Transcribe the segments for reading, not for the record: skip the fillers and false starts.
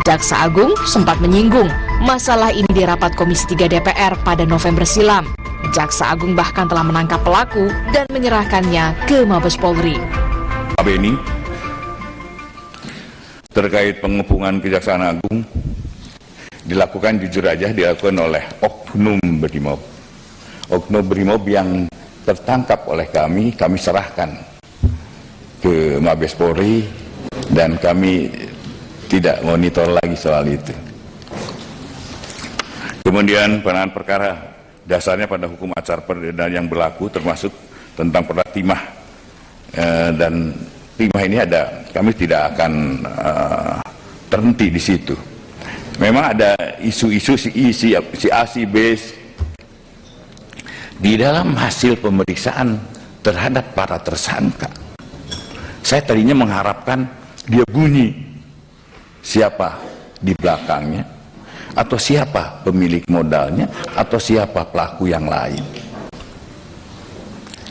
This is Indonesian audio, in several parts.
Jaksa Agung sempat menyinggung masalah ini di rapat Komisi 3 DPR pada November silam. Jaksa Agung bahkan telah menangkap pelaku dan menyerahkannya ke Mabes Polri. Beni terkait pengepungan Kejaksaan Agung dilakukan, jujur aja, dilakukan oleh oknum Brimob. Oknum Brimob yang tertangkap oleh kami serahkan ke Mabes Polri dan kami tidak monitor lagi soal itu. Kemudian penanganan perkara dasarnya pada hukum acara pidana yang berlaku, termasuk tentang perda timah, dan timah ini ada, kami tidak akan terhenti di situ. Memang ada isu-isu si A, si B. Di dalam hasil pemeriksaan terhadap para tersangka, saya tadinya mengharapkan dia bunyi siapa di belakangnya, atau siapa pemilik modalnya, atau siapa pelaku yang lain.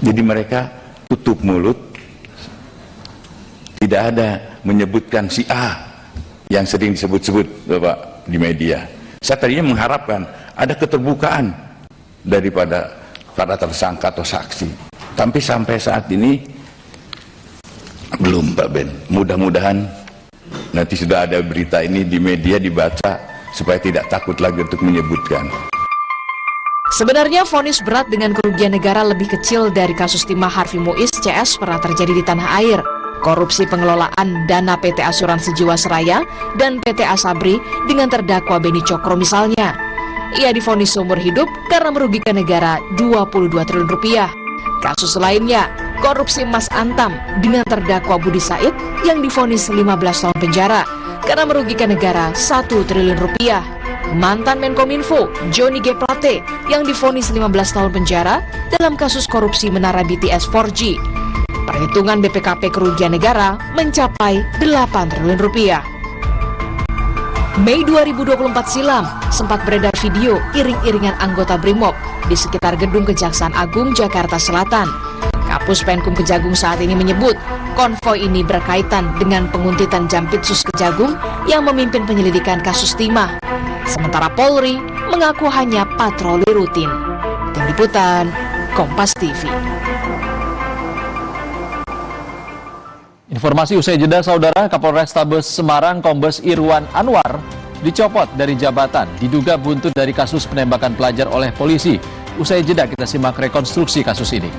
Jadi mereka tutup mulut, tidak ada menyebutkan si A yang sering disebut-sebut Bapak di media. Saya tadinya mengharapkan ada keterbukaan daripada para tersangka atau saksi, tapi sampai saat ini belum, Pak Ben. Mudah-mudahan nanti sudah ada berita ini di media, dibaca, supaya tidak takut lagi untuk menyebutkan. Sebenarnya vonis berat dengan kerugian negara lebih kecil dari kasus timah Harvey Muiz CS pernah terjadi di tanah air. Korupsi pengelolaan dana PT Asuransi Jiwasraya dan PT Asabri dengan terdakwa Beni Cokro misalnya. Ia divonis seumur hidup karena merugikan negara 22 triliun rupiah. Kasus lainnya, korupsi emas Antam dengan terdakwa Budi Said yang divonis 15 tahun penjara karena merugikan negara 1 triliun rupiah. Mantan Menkominfo Johnny G. Plate yang divonis 15 tahun penjara dalam kasus korupsi menara BTS 4G. Perhitungan BPKP kerugian negara mencapai 8 triliun rupiah. Mei 2024 silam, sempat beredar video iring-iringan anggota Brimob di sekitar gedung Kejaksaan Agung Jakarta Selatan. Kapus Penkum Kejagung saat ini menyebut konvoi ini berkaitan dengan penguntitan Jampitsus Kejagung yang memimpin penyelidikan kasus timah. Sementara Polri mengaku hanya patroli rutin. Tim Liputan, Kompas TV. Informasi usai jeda, Saudara. Kapolrestabes Semarang Kombes Irwan Anwar dicopot dari jabatan, diduga buntut dari kasus penembakan pelajar oleh polisi. Usai jeda kita simak rekonstruksi kasus ini.